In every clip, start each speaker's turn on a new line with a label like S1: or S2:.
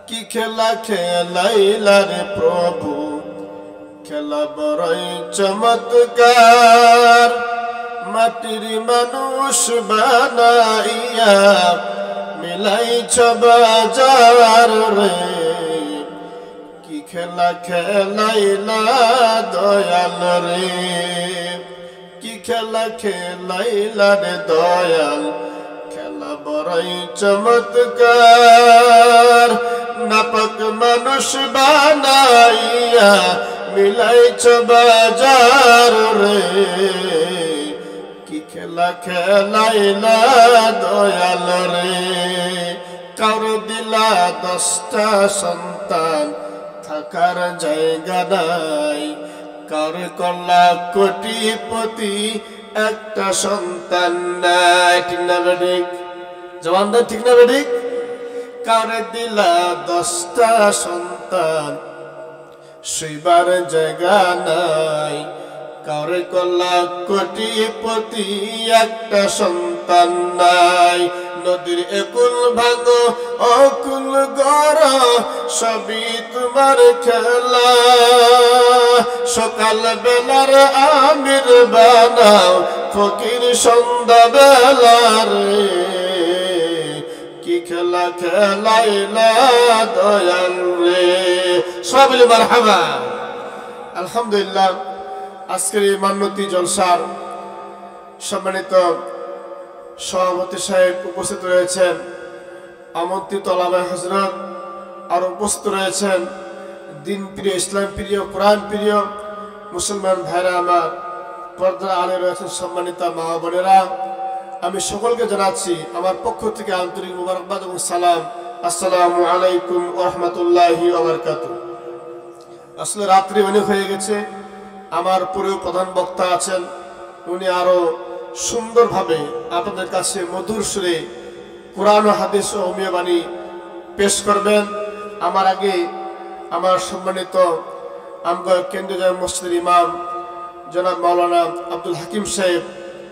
S1: কি খেলা খেলাইলা রে প্রভু, খেলা বড়ই চমৎকার। মাটির মানুষ বানাইয়া মিলাইছ বাজার রে, কি খেলা খেলাইলা দয়াল রে, কি খেলা খেলাইলা রে দয়াল, খেলা বড়ই চমৎকার। নাপাক মানুষ বানাইয়া মিলাইছ বাজার রে, কি খেলা খেলাইলা দয়াল রে। কার দিলা 10টা সন্তান, থাকার জায়গা নাই। কার করলা কোটিপতি, একটা সন্তান নাই। ঠিক না বেঠিক জবানদার, ঠিক না বেঠিক? কার দিলা 10টা সন্তান, শুইবার জায়গা নাই। কার করলা কোটিপতি, একটা সন্তান নাই। নদীর একুল ভাঙো অকুল গড়, সবই তোমার খেলা। সকাল বেলার আমির বানাও, ফকির সন্ধ্যা বেলার রে, কি খেলা খেলাইলা দয়াল রে। সবাই বলি মারহাবা। আলহামদুলিল্লাহ, আজকের এই মান্যতি জলসার সম্মানিত সভাপতি সাহেব উপস্থিত রয়েছেন, আমন্ত্রিত ওলামায়ে হযরত আর উপস্থিত রয়েছেন দিন প্রিয়, ইসলাম প্রিয়, কোরআন প্রিয় মুসলমান ভাইরা আমার, পর্দার আড়ালে রয়েছেন সম্মানিত মা বোনেরা। আমি সকলকে জানাচ্ছি আমার পক্ষ থেকে আন্তরিক মুবারকবাদ এবং সালাম। আসসালামু আলাইকুম ওয়া রাহমাতুল্লাহি ওয়া বারাকাতুহু। আসলে রাত্রি অনেক হয়ে গেছে, আমার পরেও প্রধান বক্তা আছেন, উনি আরো সুন্দরভাবে আপনাদের কাছে মধুর সুরে কোরআন ও হাদিস ও হোমিও বাণী পেশ করবেন। আমার আগে আমার সম্মানিত আমগর কেন্দ্রীয় জামে মসজিদের ইমাম জনাব মাওলানা আব্দুল হাকিম সাহেব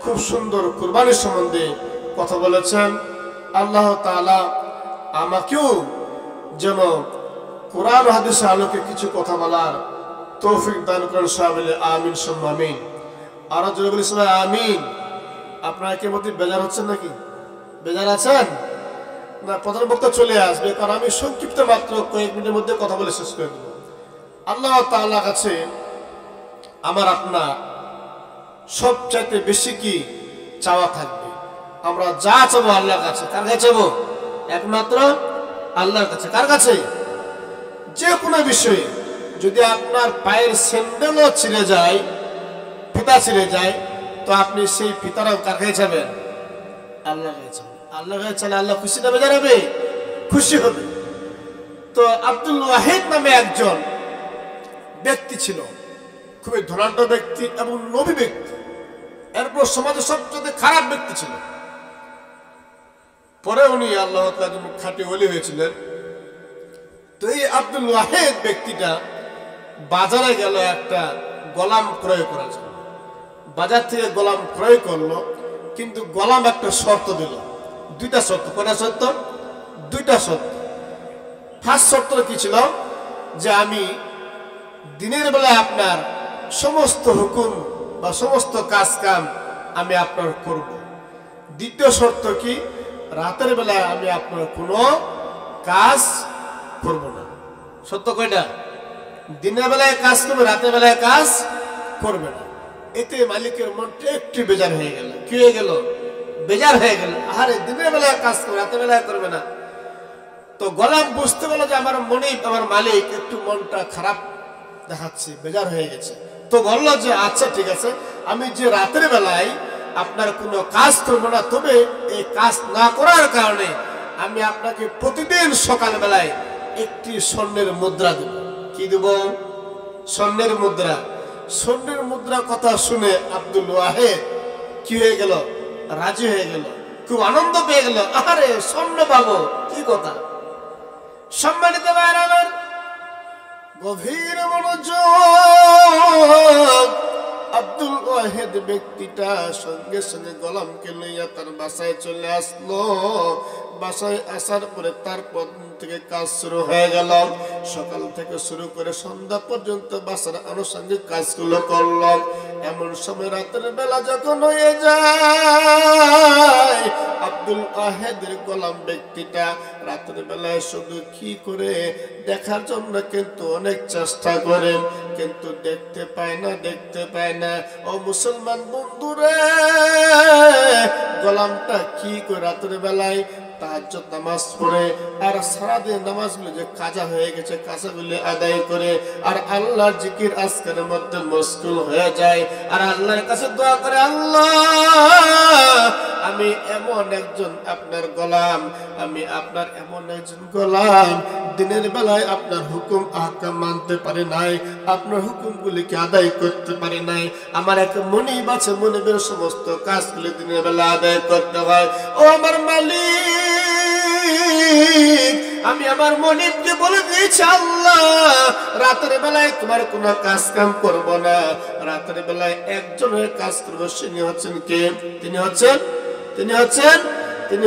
S1: খুব সুন্দর কুরবানির সম্বন্ধে কথা বলেছেন। আল্লাহ তাআলা আমাকেও যেন কোরআন ও হাদিসের আলোকে কিছু কথা বলার তৌফিক দান করেন। সবাই আমিন সুম্মা আমিন। আরো জোরে বলি সবাই আমিন। আপনারা কি মধ্যে বেজার হচ্ছেন নাকি? বেজার আছেন না? প্রধান বক্তা চলে আসবে, কারণ আমি সংক্ষিপ্ত মাত্র কয়েক মিনিটের মধ্যে কথা বলে শেষ করে দেব। আল্লাহ তাআলার কাছে আমার আপনার সবচাইতে বেশি কি চাওয়া থাকবে? আমরা যা চাবো আল্লাহর কাছে। কার কাছে চাবো? একমাত্র আল্লাহর কাছে। কার কাছে? যে কোনো বিষয়ে যদি আপনার পায়ের স্যান্ডেলও ছিঁড়ে যায়, ফিতা ছিঁড়ে যায়, তো আপনি সেই ফিতারাও কার কাছে যাবেন? আল্লাহর কাছে। আল্লাহর কাছে চলে আল্লাহ খুশি না বেজার হবে? খুশি হবে। তো আব্দুল ওয়াহিদ নামে একজন ব্যক্তি ছিল, খুবই ধনাঢ্য ব্যক্তি এবং নবী ব্যক্তি, এরপর সমাজের সবচেয়ে খারাপ ব্যক্তি ছিল। পরে উনি আল্লাহ তাআলার খাঁটি ওলি হয়েছিলেন। তো এই আব্দুল ওয়াহিদ ব্যক্তিটা বাজারে গেল একটা গোলাম ক্রয় করার জন্য। বাজার থেকে গোলাম ক্রয় করলো, কিন্তু গোলাম একটা শর্ত দিল, 2টা শর্ত। কয়টা শর্ত? 2টা শর্ত। ফার্স্ট শর্ত কি ছিল? যে আমি দিনের বেলায় আপনার সমস্ত হুকুম বা সমস্ত কাজ কাম আমি আপনার করব। দ্বিতীয় শর্ত কি? রাতের বেলায় আমি আপনার কোনো কাজ করব না। সত্য কয়টা? দিনের বেলায় কাজ করবে, রাতের বেলায় কাজ করবে না। এতে মালিকের মনটা একটু বেজার হয়ে গেল। কি হয়ে গেল? বেজার হয়ে গেল। আরে দিনের বেলায় কাজ করবে, রাতের বেলায় করবে না। তো গোলাম বুঝতে পারলো যে আমার মালিক একটু মনটা খারাপ দেখাচ্ছে, বেজার হয়ে গেছে। তো বললো যে আচ্ছা ঠিক আছে, আমি যে রাতের বেলায় আপনার কোনো কাজ করবো না, তবে এই কাজ না করার কারণে আমি আপনাকে প্রতিদিন সকাল বেলায় একটি স্বর্ণের মুদ্রা দেব। কি দেব? স্বর্ণের মুদ্রা। স্বর্ণের মুদ্রা কথা শুনে আব্দুল ওয়াহিদ কি হয়ে গেল? রাজি হয়ে গেল, খুব আনন্দ পেয়ে গেল। আরে স্বর্ণ পাবো, কি কথা। সম্মানিত ভাইরা আমার, গভীর মনোযোগ আব্দুল ওয়াহেদ ব্যক্তিটা সঙ্গে সঙ্গে গোলামকে লইয়া তার বাসায় চলে আসলো। বাসায় আসার পরে তারপর থেকে কাজ শুরু হয়ে গেল। সকাল থেকে শুরু করে সন্ধ্যা পর্যন্ত বাসার আনুষঙ্গিক কাজগুলো করল। এমন সময় রাতের বেলা যখন হয়ে যায়, আব্দুল ওয়াহেদের গোলাম ব্যক্তিটা রাতের বেলায় শুধু কি করে দেখার জন্য কিন্তু অনেক চেষ্টা করেন, কিন্তু দেখতে পায় না, দেখতে পায় না। ও মুসলমান বন্ধুরে, গোলামটা কি করে রাতের বেলায় তাহাজ্জুদ নামাজ পড়ে আর সারাদিন নামাজগুলো যে কাজা হয়ে গেছে কাজাগুলি আদায় করে আর আল্লাহর জিকির আজকারের মধ্যে মশগুল হয়ে যায় আর আল্লাহর কাছে দোয়া করে, আল্লাহ আমি এমন একজন আপনার গোলাম, আমি আপনার এমন একজন গোলাম, দিনের বেলায় আপনার হুকুম আহকাম মানতে পারি নাই, আপনার হুকুমগুলিকে আদায় করতে পারি নাই। আমার এক মনিব আছে, মনিবের সমস্ত কাজগুলি দিনের বেলা আদায় করতে হয়। ও আমার মালিক, আমি আমার মনিবকে বলে দিয়েছি, আল্লাহ রাতের বেলায় তোমার কোনো কাজ কাম করব না, রাতের বেলায় একজনের কাজ করবো। তিনি হচ্ছেন কে? তিনি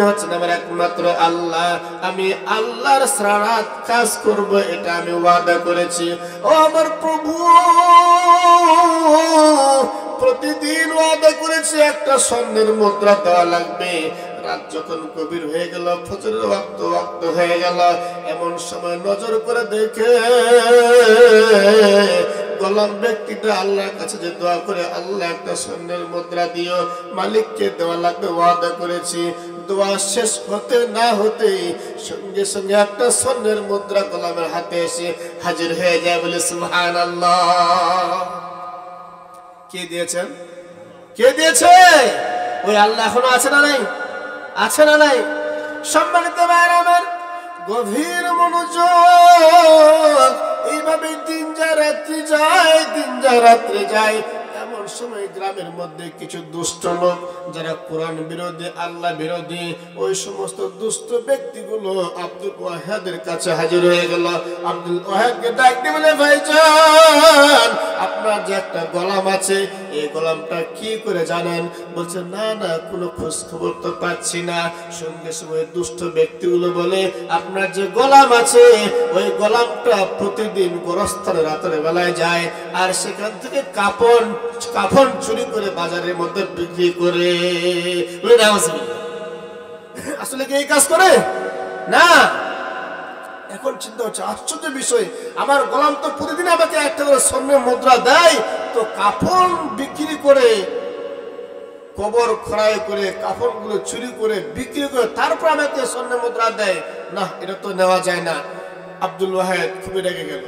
S1: হচ্ছেন আমার একমাত্র আল্লাহ। আমি আল্লাহর ছাড়া কাজ করব, এটা আমি ওয়াদা করেছি। ও আমার প্রভু, প্রতিদিন ওয়াদা করেছি একটা স্বর্ণের মুদ্রা দেওয়া লাগবে। রাত যখন গভীর হয়ে গেল, ফজরের ওয়াক্ত হয়ে গেল, এমন সময় নজর করে দেখে গোলাম ব্যক্তিটা আল্লাহর কাছে যে দোয়া করে, আল্লাহ একটা স্বর্ণের মুদ্রা দিও, মালিককে দেওয়া লাগবে, ওয়াদা করেছি। দোয়া শেষ হতে না হতেই সঙ্গে সঙ্গে একটা স্বর্ণের মুদ্রা গোলামের হাতে এসে হাজির হয়ে যায়। বলে সুবহানাল্লাহ। কে দিয়েছেন? কে দিয়েছে? ওই আল্লাহ এখনো আছে না নাই? আছে না নাই? সম্মানিত ভাইরা আমার, গভীর মনোযোগ। এইভাবে দিন যায় রাত্রি যায়। এমন সময় গ্রামের মধ্যে কিছু দুষ্ট লোক যারা কোরআন বিরোধী, আল্লাহ বিরোধী, ওই সমস্ত দুষ্ট ব্যক্তিগুলো আব্দুল ওয়াহেদের কাছে হাজির হয়ে গেল। আব্দুল ওয়াহেদকে ডাক দিয়ে বলে, ভাইজান আপনার যে একটা গোলাম আছে, এই গোলামটা কি করে জানেন? বলছে, না না, কোনো খোঁজ খবর তো পাচ্ছি না। সঙ্গে সঙ্গে দুষ্ট ব্যক্তিগুলো বলে, আপনার যে গোলাম আছে, ওই গোলামটা প্রতিদিন গোরস্থানে রাতের বেলায় যায় আর সেখান থেকে কাফন চুরি করে বাজারের মধ্যে বিক্রি করে। আসলে কি এই কাজ করে? না। এখন চিন্তা হচ্ছে, আশ্চর্য বিষয়, আমার গোলাম তো প্রতিদিন আমাকে একটা করে স্বর্ণের মুদ্রা দেয়, তো কাফন বিক্রি করে, কবর খোঁড়াই করে, কাফনগুলো চুরি করে বিক্রি করে তারপর আমাকে স্বর্ণের মুদ্রা দেয়, না, এটা তো নেওয়া যায় না। আব্দুল ওয়াহেদ খুবই রেগে গেল।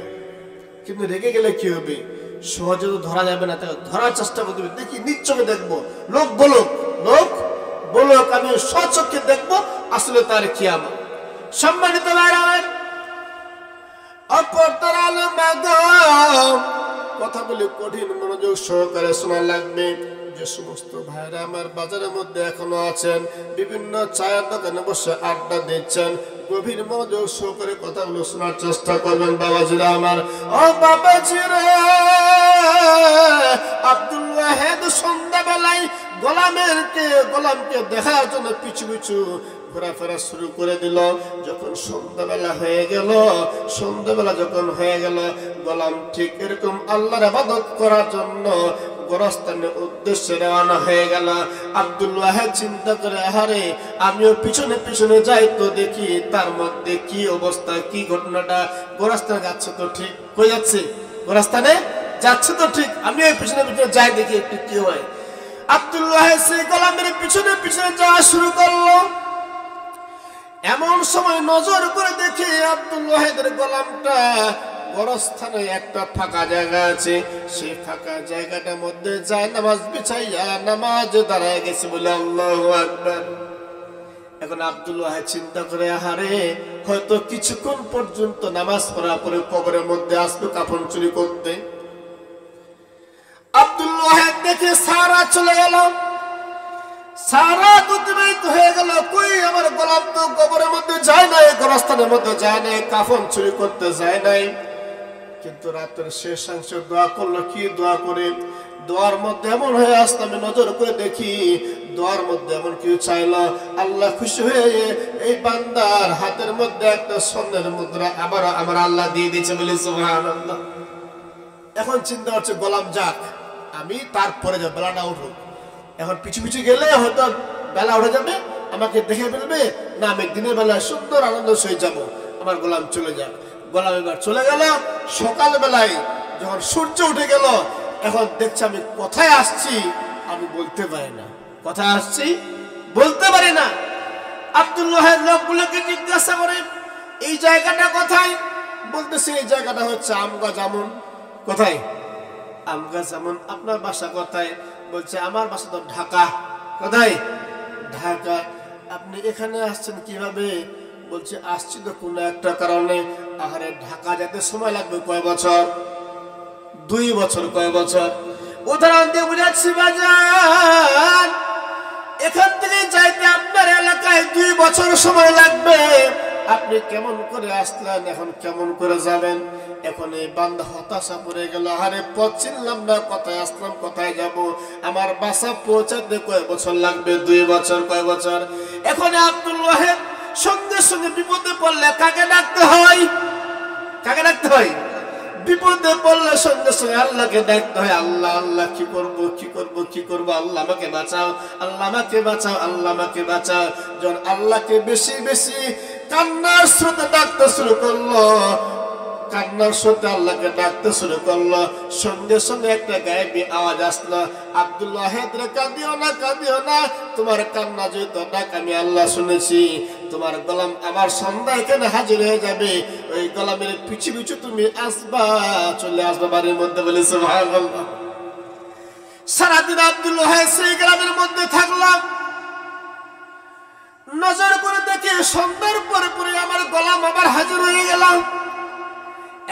S1: কিন্তু রেগে গেলে কি হবে? সহজে তো ধরা যাবে না, তাকে ধরার চেষ্টা করতে হবে। দেখি, নিশ্চয়ই দেখবো, লোক বলুক, আমি স্বচক্ষে দেখবো আসলে তার কি আমার। সম্মানিত ভাইরা, কথাগুলি কঠিন মনোযোগ সহকারে শোনা লাগবে। যে সমস্ত ভাইরা আমার বাজারের মধ্যে এখনো আছেন, বিভিন্ন চায়ের দোকানে বসে আড্ডা দিচ্ছেন, গভীর মনোযোগ সহকারে কথাগুলো শোনার চেষ্টা করবেন। বাবাজিরা আমার, ও বাবাজিরা, আব্দুল ওয়াহেদ সন্ধ্যাবেলায় গোলামকে দেখার জন্য পিছু পিছু ঘোরাফেরা শুরু করে দিল। যখন সন্ধ্যাবেলা যখন হয়ে গেল, গোলাম ঠিক এরকম আল্লাহর ইবাদত করার জন্য গোরস্থানের উদ্দেশ্যে রওনা হয়ে গেল। আব্দুল ওয়াহেদ চিন্তা করে, আহারে আমিও পিছনে পিছনে যাই তো দেখি তার মধ্যে কি অবস্থা, কি ঘটনাটা। গোরস্থানে যাচ্ছে তো ঠিক, কই যাচ্ছে? গোরস্থানে যাচ্ছে তো ঠিক, আমিও পিছনে পিছনে যাই দেখি একটু কি হয়। আব্দুল ওয়াহেদ সেই গোলামের পিছনে পিছনে যাওয়া শুরু করলো। এমন সময় নজর করে দেখি আব্দুল ওয়াহেদের গোলামটা গোরস্থানে একটা ফাঁকা জায়গা আছে, সেই ফাঁকা জায়গাটার মধ্যে যায় নামাজ বিছাইয়া নামাজে দাঁড়ায় গেছে। বলে আল্লাহু আকবার। এখন আব্দুল ওয়াহেদ চিন্তা করে, আহারে হয়তো কিছুক্ষণ পর্যন্ত নামাজ পড়া পরে কবরের মধ্যে আসবে কাফন চুরি করতে। আব্দুল ওয়াহেদ দেখে সারা চলে গেল, সারা অতিবাহিত হয়ে গেল, কই আমার গোলাম তো কবরের মধ্যে যায় নাই, গোরস্থানের মধ্যে যায় নাই, কাফন চুরি করতে যায় নাই। কিন্তু রাতের শেষাংশে দোয়া করলো। কি দোয়া করে? দোয়ার মধ্যে এমন হয়ে আসতে আমি নজর করে দেখি দোয়ার মধ্যে এমন কেউ চাইল, আল্লাহ খুশি হয়ে এই বান্দার হাতের মধ্যে একটা স্বর্ণের মুদ্রা আবার আমার আল্লাহ দিয়ে দিয়েছে বলে সুবহানাল্লাহ। এখন চিন্তা হচ্ছে গোলাম যাক, আমি তারপরে যাব, বেলাটা উঠুক। এখন পিছু পিছু গেলে হয়তো বেলা উঠে যাবে, আমাকে দেখে ফেলবে, না আমি দিনের বেলায় সুন্দর আনন্দ সহিত যাব, আমার গোলাম চলে যাক। গোলাম এবার চলে গেল। সকাল বেলায় যখন সূর্য উঠে গেল, এখন দেখছি আমি কোথায় আসছি আমি বলতে পারি না, কোথায় আসছি বলতে পারি না। আব্দুল্লাহের লোকগুলোকে জিজ্ঞাসা করে এই জায়গাটা কোথায়, বলতেছে এই জায়গাটা হচ্ছে আমগাছ আমন। কোথায়? আমগাছ আমন। আপনার বাসা কোথায়? বলছে আমার বাসা তো ঢাকা। কোথায়? ঢাকা। আপনি এখানে আসছেন কিভাবে? বলছে আসছি তো কোনো একটা কারণে। আরে ঢাকা যেতে সময় লাগবে কয় বছর? 2 বছর। কয় বছর? উদাহরণ দিয়ে বুঝাচ্ছি বাজান, এখান থেকে যাইতে আপনার এলাকায় 2 বছর সময় লাগবে। আপনি কেমন করে আসলেন, এখন কেমন করে যাবেন? এখন এই বান্দা হতাশা পড়ে গেল, আরে পথ চিনলাম না, কোথায় আসলাম কোথায় যাব, আমার বাসা পৌঁছাতে কয় বছর লাগবে? 2 বছর। কয় বছর? এখন আব্দুল ওয়াহেদ সঙ্গে সঙ্গে বিপদে পড়লে কাকে ডাকতে হয়? কাকে ডাকতে হয়? বিপদে পড়লে সঙ্গে সঙ্গে আল্লাহকে ডাকতে হয়। আল্লাহ আল্লাহ কি করব কি করব কি করব, আল্লাহ আমাকে বাঁচাও, আল্লাহ আমাকে বাঁচাও, আল্লাহ আমাকে বাঁচাও। যখন আল্লাহকে বেশি বেশি কান্নার স্রোতে ডাকতে শুরু করলো, কান্নার স্রোতে আল্লাহকে ডাকতে শুরু করলো, সঙ্গে সঙ্গে একটা গায়েবী আওয়াজ আসলো, আব্দুল ওয়াহেদ রে কাঁদিও না, কাঁদিও না, তোমার কান্না যেহেতু ডাক আমি আল্লাহ শুনেছি, তোমার গোলাম আমার সন্ধ্যা এখানে হাজির হয়ে যাবে, ওই গোলামের পিছু পিছু তুমি আসবা, চলে আসবা বাড়ির মধ্যে। বলে সুবহানাল্লাহ। সারাদিন আব্দুল ওয়াহেদ সেই গ্রামের মধ্যে থাকলাম, নজর করে দেখে সন্ধ্যার পরে পরে আমার গোলাম আবার হাজির হয়ে গেলাম।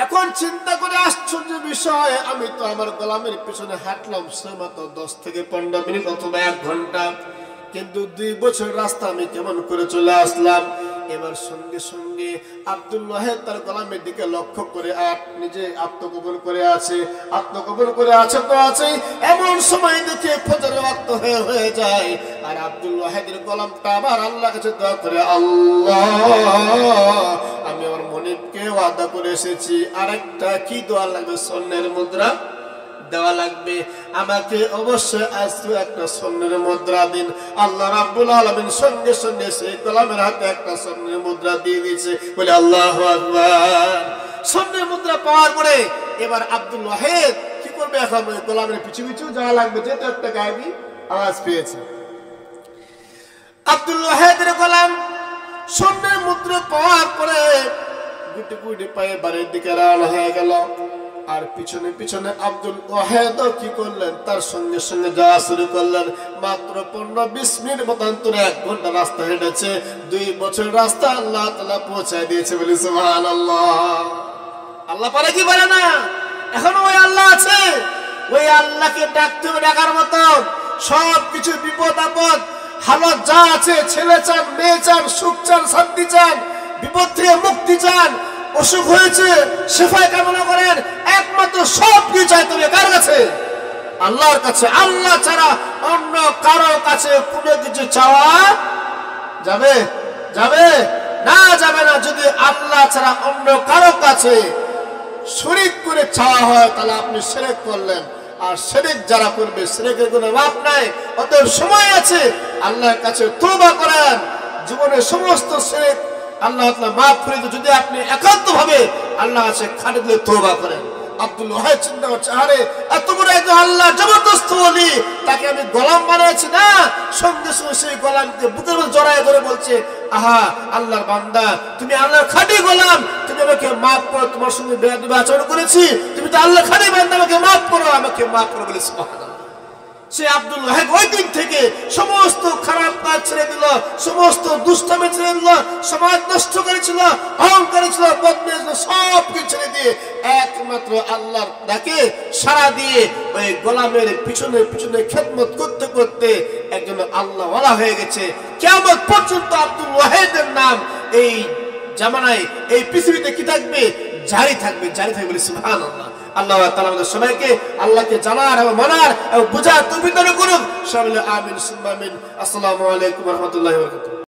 S1: এখন চিন্তা করে আশ্চর্য বিষয়, আমি তো আমার গোলামের পিছনে হাঁটলাম সে মাত্র 10 থেকে 15 মিনিট অথবা 1 ঘন্টা, কিন্তু 2 বছর রাস্তা আমি কেমন করে চলে আসলাম? এবার সঙ্গে সঙ্গে আব্দুল ওয়াহেদ তার গোলামের দিকে লক্ষ্য করে আর নিজে আত্মগোপন করে আছে, আত্মগোপন করে আছে তো আছে। এমন সময় দেখে ফজরের ওয়াক্ত হয়ে যায়, আর আব্দুল ওয়াহেদের গোলামটা আবার আল্লাহর কাছে দোয়া করে, আল্লাহ আমি আমার মনিবকে ওয়াদা করে এসেছি, আরেকটা কি দোয়া লাগবে? স্বর্ণের মুদ্রা দেওয়া লাগবে, আমাকে অবশ্যই আজকে একটা স্বর্ণের মুদ্রা দিন। আল্লাহ রাব্বুল আলামিন সঙ্গে সঙ্গে সেই গোলামের হাতে একটা স্বর্ণের মুদ্রা দিয়ে দিয়েছে। বলে আল্লাহু আকবার। স্বর্ণের মুদ্রা পাওয়ার পরে এবার আব্দুল ওয়াহেদ কি করবে? এখন ওই গোলামের পিছু পিছু যাওয়া লাগবে, যেহেতু একটা গায়েবী আওয়াজ পেয়েছে। আব্দুল ওয়াহেদের গোলাম স্বর্ণের মুদ্রা পাওয়ার পরে গুটি গুটি পায়ে বাড়ির দিকে রওনা হয়ে গেল। আর পিছনে পিছনে আব্দুল ওয়াহেদ কি করলেন? তার সঙ্গে সঙ্গে যাওয়া শুরু করলেন। মাত্র 15-20 মিনিট মতান্তরে 1 ঘন্টা রাস্তা হেঁটেছে। 2 বছর রাস্তা আল্লাহ তাআলা পৌঁছায় দিয়েছে। বলি সুবহানাল্লাহ। আল্লাহ পারে কি পারে না? এখনো ওই আল্লাহ আছে, ওই আল্লাহকে ডাকতে হবে ডাকার মতো। সব কিছু বিপদ আপদ হালত যা আছে, ছেলে চান, মেয়ে চান, সুখ চান, শান্তি চান, বিপদ থেকে মুক্তি চান, অসুখ হয়েছে শেফা কামনা করেন, একমাত্র সব কিছু চাইতে হবে কার কাছে? আল্লাহর কাছে। আল্লাহ ছাড়া অন্য কারো কাছে কোনো কিছু চাওয়া যাবে? যাবে না, যাবে না। যদি আল্লাহ ছাড়া অন্য কারো কাছে শরীক করে চাওয়া হয়, তাহলে আপনি শিরক করলেন। আর শিরক যারা করবে, শিরকের কোনো মাপ নাই। অতএব সময় আছে, আল্লাহর কাছে তওবা করেন। জীবনের সমস্ত শিরক আল্লাহ তাআলা মাফ করে দিতে, যদি আপনি একান্ত ভাবে আল্লাহ কাছে খাটে দিলে তওবা করেন। আব্দুল ওয়াহেদ চিন্তা করছে, আরে এত বড় একজন আল্লাহ জবরদস্ত ওলি, তাকে আমি গোলাম বানাইছি না। সঙ্গে সঙ্গে সেই গোলামকে বুকের মধ্যে জড়ায় ধরে বলছে, আহা আল্লাহর বান্দা, তুমি আল্লাহর খাঁটি গোলাম, তুমি আমাকে মাফ করো, তোমার সঙ্গে বেয়াদবি আচরণ করেছি, তুমি তো আল্লাহর খাঁটি বান্দা, আমাকে মাফ করো, আমাকে মাফ করো। বলে সুবহানাল্লাহ। সে আব্দুল ওয়াহেদ ওই দিন থেকে সমস্ত খারাপ কাজ ছেড়ে দিল, সমস্ত দুষ্টামি ছেড়ে দিল, সমাজ নষ্ট করেছিল, অহংকারী ছিল, বদমেজ ছিল, সব কিছু ছেড়ে দিয়ে একমাত্র আল্লাহর ডাকে সাড়া দিয়ে ওই গোলামের পিছনে পিছনে খেদমত করতে করতে একজন আল্লাহওয়ালা হয়ে গেছে। কিয়ামত পর্যন্ত আব্দুল ওয়াহেদের নাম এই জামানায়, এই পৃথিবীতে কি থাকবে? জারি থাকবে, জারি থাকবে। বলে সুবহানাল্লাহ। আল্লাহ তাআলা আমাদের সবাইকে আল্লাহকে জানার এবং মানার এবং বোঝার তৌফিক দান করুন। সবাই আমিন সুম্মা আমিন। আসসালামু আলাইকুম ওয়া রাহমাতুল্লাহি ওয়া বারাকাতুহু।